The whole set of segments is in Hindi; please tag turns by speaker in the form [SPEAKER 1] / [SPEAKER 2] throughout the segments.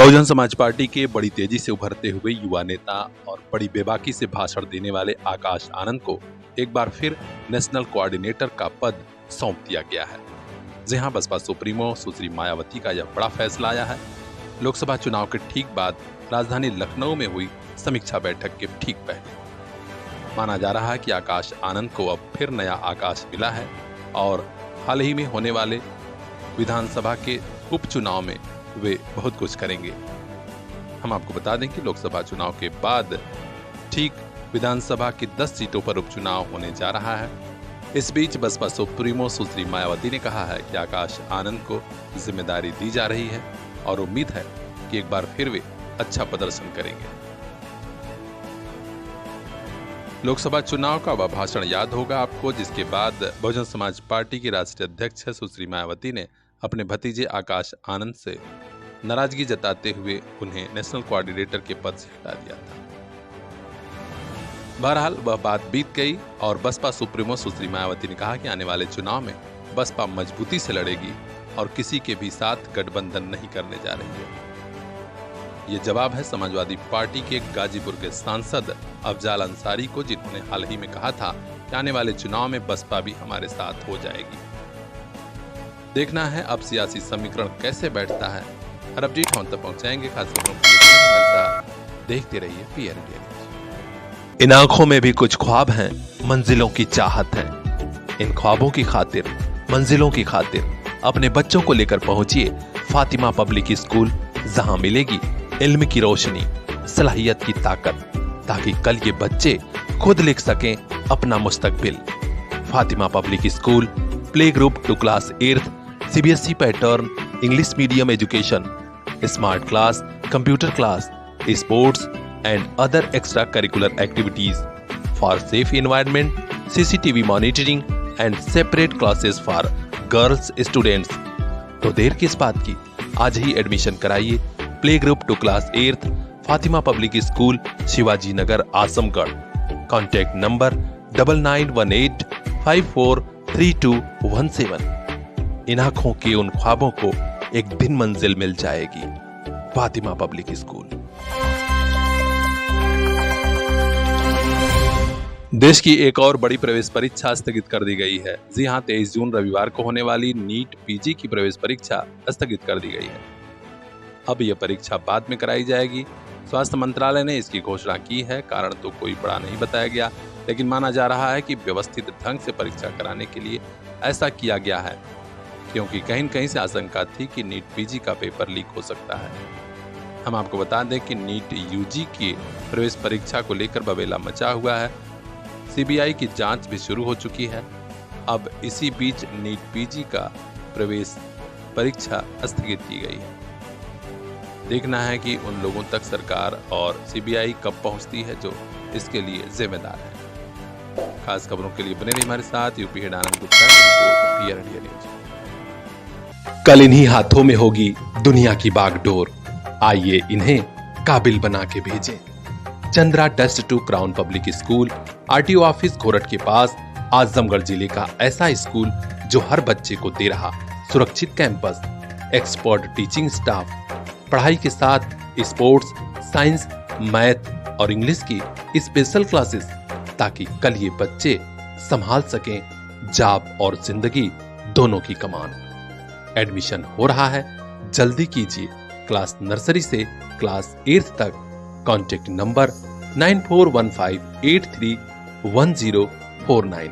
[SPEAKER 1] बहुजन समाज पार्टी के बड़ी तेजी से उभरते हुए युवा नेता और बड़ी बेबाकी से भाषण देने वाले आकाश आनंद को एक बार फिर नेशनल कोऑर्डिनेटर का पद सौंप दिया गया है। जी हां, बसपा सुप्रीमो सुश्री मायावती का यह बड़ा फैसला आया है। लोकसभा चुनाव के ठीक बाद राजधानी लखनऊ में हुई समीक्षा बैठक के ठीक पहले माना जा रहा है कि आकाश आनंद को अब फिर नया आकाश मिला है और हाल ही में होने वाले विधानसभा के उपचुनाव में वे बहुत कुछ करेंगे। हम आपको बता दें कि लोकसभा चुनाव के बाद ठीक विधानसभा की 10 सीटों पर उपचुनाव होने जा रहा है। इस बीच बसपा सुप्रीमो सुश्री मायावती ने कहा है कि आकाश आनंद को जिम्मेदारी दी जा रही है और उम्मीद है कि एक बार फिर वे अच्छा प्रदर्शन करेंगे। लोकसभा चुनाव का वह भाषण याद होगा आपको, जिसके बाद बहुजन समाज पार्टी की राष्ट्रीय अध्यक्ष सुश्री मायावती ने अपने भतीजे आकाश आनंद से नाराजगी जताते हुए उन्हें नेशनल कोऑर्डिनेटर के पद से हटा दिया था। बहरहाल वह बात बीत गई और बसपा सुप्रीमो सुश्री मायावती ने कहा कि आने वाले चुनाव में बसपा मजबूती से लड़ेगी और किसी के भी साथ गठबंधन नहीं करने जा रही है। ये जवाब है समाजवादी पार्टी के गाजीपुर के सांसद अफजाल अंसारी को, जिन्होंने हाल ही में कहा था कि आने वाले चुनाव में बसपा भी हमारे साथ हो जाएगी। देखना है अब सियासी समीकरण कैसे बैठता है। हर अपडेट हम तक पहुंचाएंगे। खास खबरों के लिए हमारे साथ देखते रहिए पीआर इंडिया। इन आंखों में भी कुछ ख्वाब हैं, मंजिलों की चाहत है। इन ख्वाबों की खातिर, मंजिलों की खातिर अपने बच्चों को लेकर पहुंचिए फातिमा पब्लिक स्कूल, जहां मिलेगी इल्म की रोशनी, सलाहियत की ताकत, ताकि कल ये बच्चे खुद लिख सकें अपना मुस्तकबिल। Fatima public school, play group to class 8th, CBSE pattern, English medium education, smart class, computer class, sports and other extra curricular activities for safe environment, CCTV monitoring and separate classes for girls students. तो देर किस बात की, आज ही एडमिशन कराइए play group to class 8th, Fatima public school, Shivaji Nagar, Azamgarh. Contact number 9918543217। इन आंखों के उन ख्वाबों को एक दिन मंजिल मिल जाएगी। Fatima public school. देश की एक और बड़ी प्रवेश परीक्षा स्थगित कर दी गई है। जी हां, 23 जून रविवार को होने वाली नीट PG की प्रवेश परीक्षा स्थगित कर दी गई है। अब यह परीक्षा बाद में कराई जाएगी। स्वास्थ्य मंत्रालय ने इसकी घोषणा की है। कारण तो कोई बड़ा नहीं बताया गया, लेकिन माना जा रहा है कि व्यवस्थित ढंग से परीक्षा कराने के लिए ऐसा किया गया है, क्योंकि कहीं न कहीं से आशंका थी कि नीट PG का पेपर लीक हो सकता है। हम आपको बता दें कि नीट UG की प्रवेश परीक्षा को लेकर बवेला मचा हुआ है। CBI की जांच भी शुरू हो चुकी है। अब इसी बीच नीट PG का प्रवेश परीक्षा स्थगित की गई है। देखना है कि उन लोगों तक सरकार और CBI कब पहुंचती है जो इसके लिए जिम्मेदार है। खास खबरों के लिए बने रहिए हमारे साथ। यूपी हेड आनंद गुप्ता की रिपोर्ट, पीआर इंडिया न्यूज। कल इन्हीं हाथों में होगी दुनिया की बागडोर। आइए इन्हें काबिल बना के भेजें। Chandra dust to crown public school, RTO office Ghorat के पास, आजमगढ़ जिले का ऐसा स्कूल जो हर बच्चे को दे रहा सुरक्षित कैंपस, एक्सपर्ट टीचिंग स्टाफ, पढ़ाई के साथ स्पोर्ट्स, साइंस, मैथ और इंग्लिश की स्पेशल क्लासेस, ताकि कल ये बच्चे संभाल सकें जॉब और जिंदगी दोनों की कमान। एडमिशन हो रहा है, जल्दी कीजिए। क्लास नर्सरी से क्लास 8th तक। Contact number 9415831049।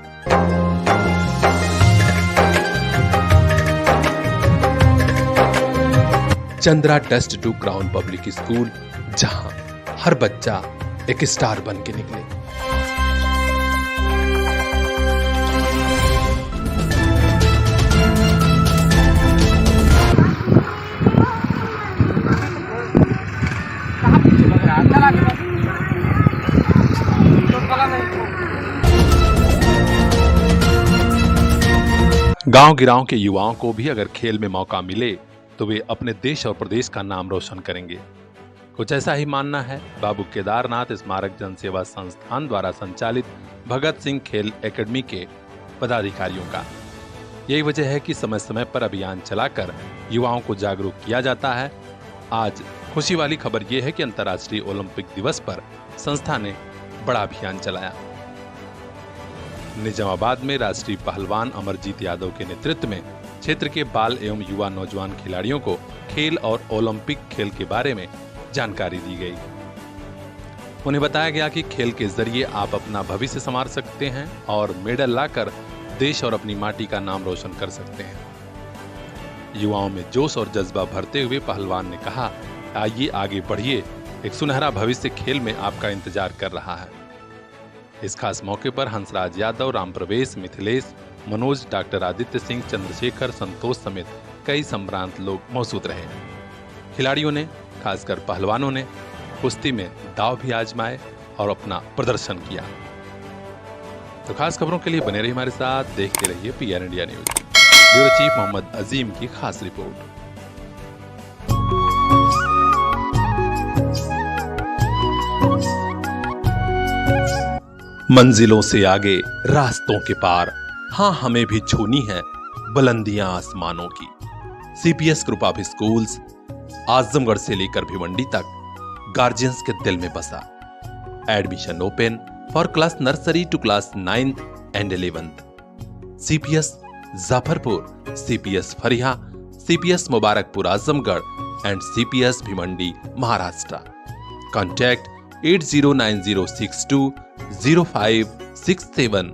[SPEAKER 1] Chandra dust to crown public School, जहां हर बच्चा एक स्टार बन के निकले। गांव गिरांव के युवाओं को भी अगर खेल में मौका मिले तो वे अपने देश और प्रदेश का नाम रोशन करेंगे। कुछ ऐसा ही मानना है बाबू केदारनाथ स्मारक जनसेवा संस्थान द्वारा संचालित भगत सिंह खेल एकेडमी के पदाधिकारियों का। यही वजह है कि समय समय पर अभियान चलाकर युवाओं को जागरूक किया जाता है। आज खुशी वाली खबर यह है कि अंतर्राष्ट्रीय ओलंपिक दिवस पर संस्था ने बड़ा अभियान चलाया। निजामाबाद में राष्ट्रीय पहलवान अमरजीत यादव के नेतृत्व में क्षेत्र के बाल एवं युवा नौजवान खिलाड़ियों को खेल और ओलंपिक खेल के बारे में जानकारी दी गई। उन्हें बताया गया कि खेल के जरिए आप अपना भविष्य संवार सकते हैं और मेडल लाकर देश और अपनी माटी का नाम रोशन कर सकते हैं। युवाओं में जोश और जज्बा भरते हुए पहलवान ने कहा, आइए आगे बढ़िए, एक सुनहरा भविष्य खेल में आपका इंतजार कर रहा है। इस खास मौके पर हंसराज यादव, राम प्रवेश, मिथिलेश, मनोज, डॉक्टर आदित्य सिंह, चंद्रशेखर, संतोष समेत कई संभ्रांत लोग मौजूद रहे। खिलाड़ियों ने, खासकर पहलवानों ने कुश्ती में दांव भी आजमाए और अपना प्रदर्शन किया। तो खास खबरों के लिए बने रहिए हमारे साथ, देखते रहिए PR India news. Bureau chief Mohammad Azeem की खास रिपोर्ट। मंजिलों से आगे, रास्तों के पार, हाँ हमें भी छूनी है बुलंदियां आसमानों की। CPS group of schools Azamgarh से लेकर भिवंडी तक गार्जियंस के दिल में बसा। Admission open for class nursery to class 9th and 11th। CPS Jafarpur, CPS Fariya, CPS Mubarakpur Azamgarh and CPS Bhiwandi Maharashtra. Contact 8090620567।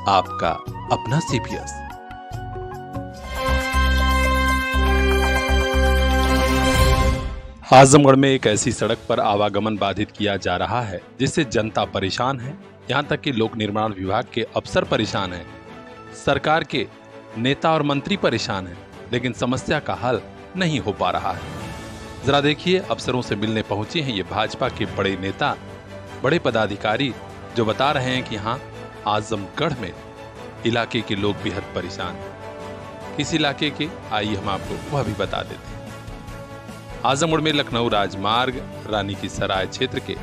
[SPEAKER 1] आपका अपना CPS। आजमगढ़ में एक ऐसी सड़क पर आवागमन बाधित किया जा रहा है जिससे जनता परेशान है। यहाँ तक कि लोक निर्माण विभाग के अफसर परेशान हैं, सरकार के नेता और मंत्री परेशान हैं, लेकिन समस्या का हल नहीं हो पा रहा है। जरा देखिए, अफसरों से मिलने पहुंचे हैं ये भाजपा के बड़े नेता, बड़े पदाधिकारी, जो बता रहे हैं कि हाँ, आजमगढ़ में इलाके के लोग बेहद परेशान हैं। किस इलाके के, आइए हम आपको वह भी बता देते हैं। आजमगढ़ में लखनऊ राजमार्ग रानी की सराय क्षेत्र के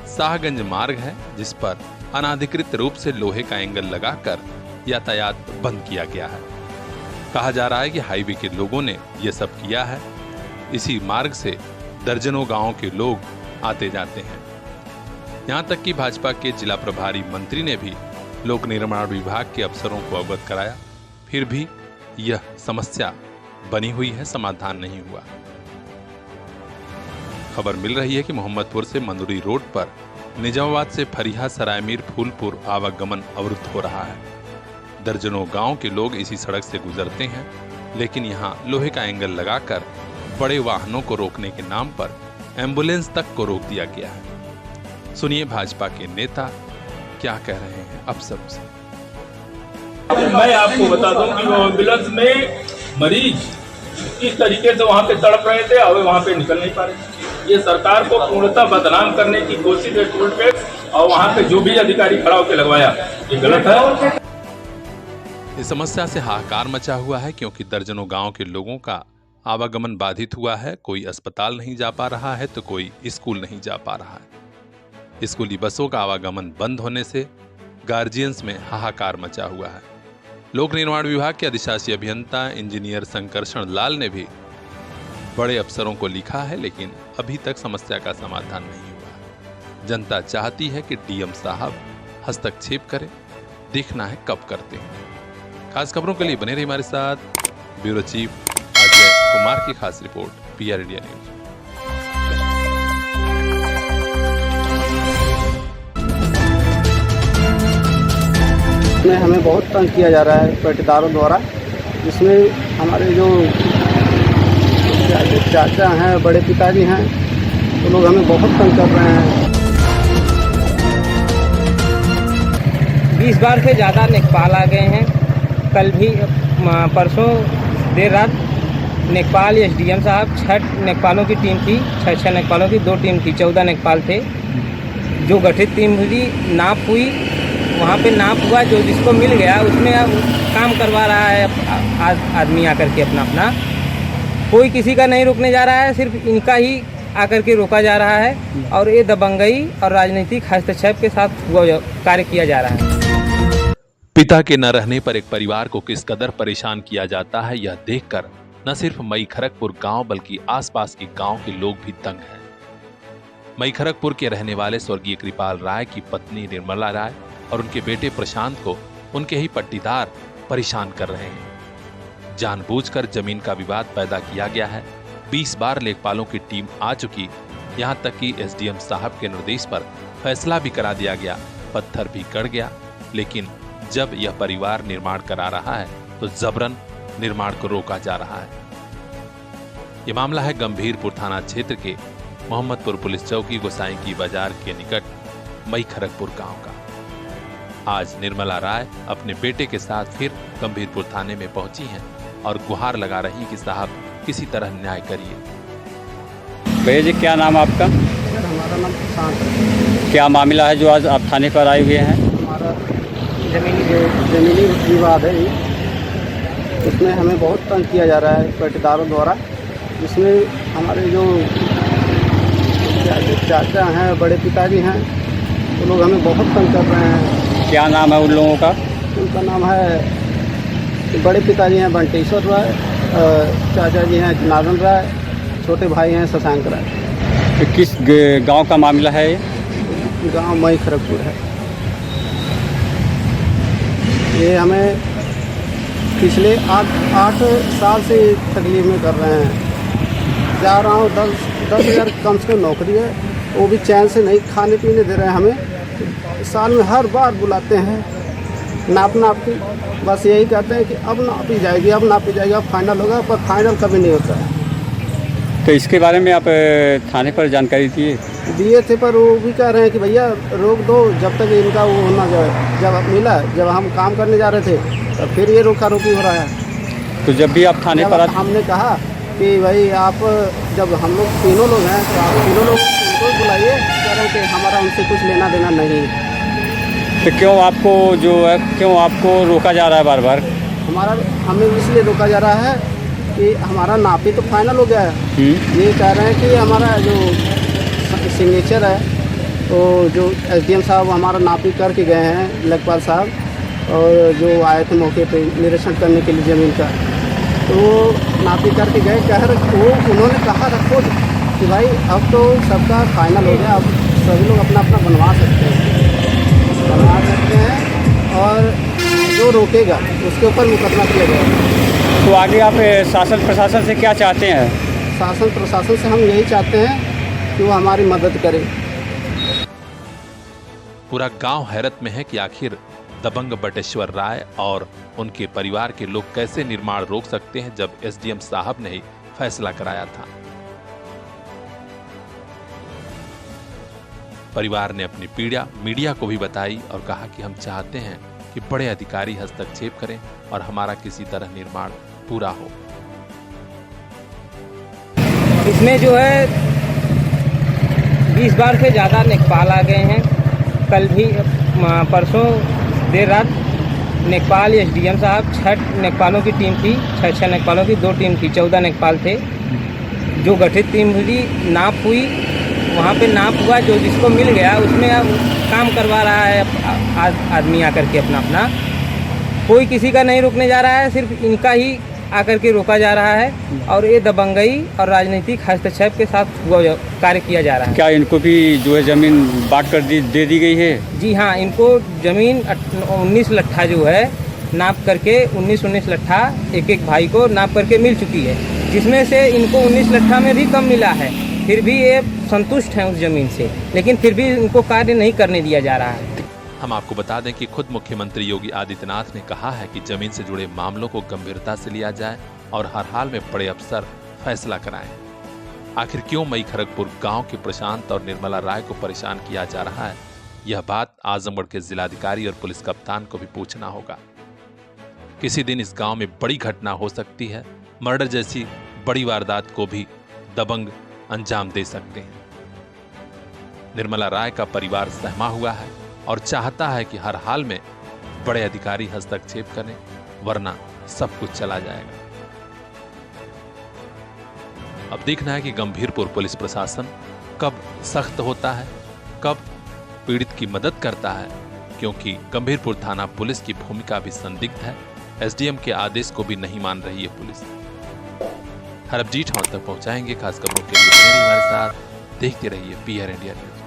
[SPEAKER 1] शाहगंज मार्ग है, जिस पर अनाधिकृत रूप से लोहे का एंगल लगाकर यातायात बंद किया गया है। कहा जा रहा है कि हाईवे के लोगों ने यह सब किया है। इसी मार्ग से दर्जनों गांवों के लोग आते जाते हैं। यहां तक कि भाजपा के जिला प्रभारी मंत्री ने भी लोक निर्माण विभाग के अफसरों को अवगत कराया, फिर भी यह समस्या बनी हुई है, समाधान नहीं हुआ। खबर मिल रही है कि मोहम्मदपुर से मंदुरी रोड पर निजामाबाद से फरिया, सरायमीर, फूलपुर आवागमन अवरुद्ध हो रहा है। दर्जनों गांव के लोग इसी सड़क से गुजरते हैं, लेकिन यहां लोहे का एंगल लगाकर बड़े वाहनों को रोकने के नाम पर एम्बुलेंस तक को रोक दिया गया है। सुनिए भाजपा के नेता क्या कह रहे हैं अफसरों से।
[SPEAKER 2] मैं आपको बता दूं कि वो एम्बुलेंस में मरीज किस तरीके से वहां पे तड़प रहे थे और वहां पे निकल नहीं पा रहे। ये सरकार को पूर्णतः बदनाम करने की कोशिश है टूल पे, और वहां पे जो भी अधिकारी खड़ा होकर लगवाया, ये गलत है।
[SPEAKER 1] इस समस्या से हाहाकार मचा हुआ है, क्योंकि दर्जनों गांव के लोगों का आवागमन बाधित हुआ है। कोई अस्पताल नहीं जा पा रहा है तो कोई स्कूल नहीं जा पा रहा है। स्कूली बसों का आवागमन बंद होने से गार्जियंस में हाहाकार मचा हुआ है। लोक निर्माण विभाग के अधिशासी अभियंता इंजीनियर संकर्षण लाल ने भी बड़े अफसरों को लिखा है, लेकिन अभी तक समस्या का समाधान नहीं हुआ। जनता चाहती है कि DM साहब हस्तक्षेप करें, देखना है कब करते हैं। खास खबरों के लिए बने रहिए हमारे साथ। ब्यूरो चीफ अजय कुमार की खास रिपोर्ट, PR इंडिया न्यूज।
[SPEAKER 3] हमें बहुत तंग किया जा रहा है पट्टेदारों द्वारा, जिसमें हमारे जो चाचा हैं, बड़े पिताजी हैं, वो लोग हमें बहुत तंग कर रहे हैं।
[SPEAKER 4] 20 बार से ज़्यादा नेकपाल आ गए हैं। कल भी परसों देर रात नेकपाल SDM साहब 6 नेकपालों की टीम थी, 6 नेकपालों की 2 टीम थी, 14 नेकपाल थे। जो गठित टीम हुई, नाप हुई, वहाँ पे नाप हुआ, जो जिसको मिल गया उसमें अब काम करवा रहा है आदमी आकर के अपना। कोई किसी का नहीं रुकने जा रहा है, सिर्फ इनका ही आकर के रोका जा रहा है और ये दबंगई और राजनीतिक हस्तक्षेप के साथ कार्य किया जा रहा है।
[SPEAKER 1] पिता के न रहने पर एक परिवार को किस कदर परेशान किया जाता है, यह देखकर न सिर्फ मई खरगपुर गांव बल्कि आसपास के गांव के लोग भी दंग हैं। मई खरगपुर के रहने वाले स्वर्गीय कृपाल राय की पत्नी निर्मला राय और उनके बेटे प्रशांत को उनके ही पट्टीदार परेशान कर रहे हैं। जानबूझकर जमीन का विवाद पैदा किया गया है। 20 बार लेखपालों की टीम आ चुकी, यहां तक कि एसडीएम साहब के निर्देश पर फैसला भी करा दिया गया, पत्थर भी गड़ गया, लेकिन जब यह परिवार निर्माण करा रहा है तो जबरन निर्माण को रोका जा रहा है। यह मामला है गंभीरपुर थाना क्षेत्र के मोहम्मदपुर पुलिस चौकी गोसाई की बाजार के निकट मई खरगपुर गांव का। आज निर्मला राय अपने बेटे के साथ फिर गंभीरपुर थाने में पहुंची हैं और गुहार लगा रही कि साहब किसी तरह न्याय करिए।
[SPEAKER 5] भैया जी, क्या नाम आपका?
[SPEAKER 3] सर हमारा नाम प्रशांत है।
[SPEAKER 5] क्या मामला है जो आज आप थाने पर आए हुए हैं?
[SPEAKER 3] हमारा जमीनी विवाद है, उसमें हमें बहुत तंग किया जा रहा है पट्टीदारों द्वारा। जिसमें हमारे जो चाचा हैं, बड़े पिताजी हैं, वो लोग हमें बहुत तंग कर रहे हैं।
[SPEAKER 5] क्या नाम है उन लोगों का?
[SPEAKER 3] उनका नाम है, बड़े पिताजी हैं बंटेश्वर राय, चाचा जी हैं जनार्दन राय, छोटे भाई हैं शशांक राय।
[SPEAKER 5] तो किस गांव का मामला है ये?
[SPEAKER 3] गांव मई खरगपुर है। ये हमें पिछले 8 साल से तकलीफ में कर रहे हैं। जा रहा हूँ 10,000 कम से कम नौकरी है, वो भी चैन से नहीं खाने पीने दे रहे हैं हमें। साल में हर बार बुलाते हैं, नाप की बस यही कहते हैं कि अब नापी जाएगी, अब नापी जाएगी, अब फाइनल होगा, पर फाइनल कभी नहीं होता है।
[SPEAKER 5] तो इसके बारे में आप थाने पर जानकारी
[SPEAKER 3] दिए थे, पर वो भी कह रहे हैं कि भैया रोक दो जब तक इनका वो होना जाए। जब मिला, जब हम काम करने जा रहे थे, तब फिर ये रोका रोकी हो रहा है।
[SPEAKER 5] तो जब भी आप थाने पर
[SPEAKER 3] हमने कहा कि भाई आप, जब हम लोग तीनों लोग हैं तो आप तीनों लोग उनको बुलाइए, कह रहे हैं कि हमारा उनसे कुछ लेना देना नहीं।
[SPEAKER 5] तो क्यों आपको रोका जा रहा है बार बार?
[SPEAKER 3] हमें इसलिए रोका जा रहा है कि हमारा नापी तो फाइनल हो गया है। ये कह रहे हैं कि हमारा जो सिग्नेचर है, तो जो एसडीएम साहब हमारा नापी करके गए हैं, लेखपाल साहब, और जो आए थे मौके पे निरीक्षण करने के लिए ज़मीन का, तो नापी करके गए। उन्होंने कहा रखो कि भाई अब तो सबका फाइनल हो गया, अब सभी लोग अपना अपना बनवा सकते हैं और जो रोकेगा उसके ऊपर मुकदमा किया जाएगा।
[SPEAKER 5] तो आगे आप शासन प्रशासन से क्या चाहते हैं?
[SPEAKER 3] शासन प्रशासन से हम यही चाहते हैं कि वो हमारी मदद करे।
[SPEAKER 1] पूरा गांव हैरत में है कि आखिर दबंग बटेश्वर राय और उनके परिवार के लोग कैसे निर्माण रोक सकते हैं, जब एसडीएम साहब ने ही फैसला कराया था। परिवार ने अपनी पीड़ा मीडिया को भी बताई और कहा कि हम चाहते हैं कि बड़े अधिकारी हस्तक्षेप करें और हमारा किसी तरह निर्माण पूरा हो।
[SPEAKER 4] इसमें जो है 20 बार से ज़्यादा लेखपाल आ गए हैं। कल भी परसों देर रात लेखपाल एसडीएम साहब 6 लेखपालों की टीम थी, 6 लेखपालों की 2 टीम थी, 14 लेखपाल थे। जो गठित टीम हुई, नाप हुई, वहाँ पे नाप हुआ, जो जिसको मिल गया उसमें अब काम करवा रहा है आदमी आकर के अपना। कोई किसी का नहीं रोकने जा रहा है, सिर्फ इनका ही आकर के रोका जा रहा है और ये दबंगई और राजनीतिक हस्तक्षेप के साथ कार्य किया जा रहा है।
[SPEAKER 5] क्या इनको भी जो है ज़मीन बांट कर दे दी गई है?
[SPEAKER 4] जी हाँ, इनको ज़मीन 19 लट्ठा जो है नाप करके 19 लट्ठा एक भाई को नाप करके मिल चुकी है, जिसमें से इनको 19 लट्ठा में भी कम मिला है। फिर भी ये संतुष्ट हैं उस ज़मीन से, लेकिन फिर भी इनको कार्य नहीं करने दिया जा रहा है।
[SPEAKER 1] हम आपको बता दें कि खुद मुख्यमंत्री योगी आदित्यनाथ ने कहा है कि जमीन से जुड़े मामलों को गंभीरता से लिया जाए और हर हाल में बड़े अफसर फैसला कराएं। आखिर क्यों मई खरगपुर गांव के प्रशांत और निर्मला राय को परेशान किया जा रहा है, यह बात आजमगढ़ के जिलाधिकारी और पुलिस कप्तान को भी पूछना होगा। किसी दिन इस गांव में बड़ी घटना हो सकती है, मर्डर जैसी बड़ी वारदात को भी दबंग अंजाम दे सकते हैं। निर्मला राय का परिवार सहमा हुआ है और चाहता है कि हर हाल में बड़े अधिकारी हस्तक्षेप करें, वरना सब कुछ चला जाएगा। अब देखना है कि गंभीरपुर पुलिस प्रशासन कब सख्त होता है, कब पीड़ित की मदद करता है, क्योंकि गंभीरपुर थाना पुलिस की भूमिका भी संदिग्ध है। एसडीएम के आदेश को भी नहीं मान रही है पुलिस। हर अपडेट हम तक पहुंचाएंगे। खास खबरों के लिए बने रहिए हमारे साथ, देखते रहिए PR इंडिया न्यूज।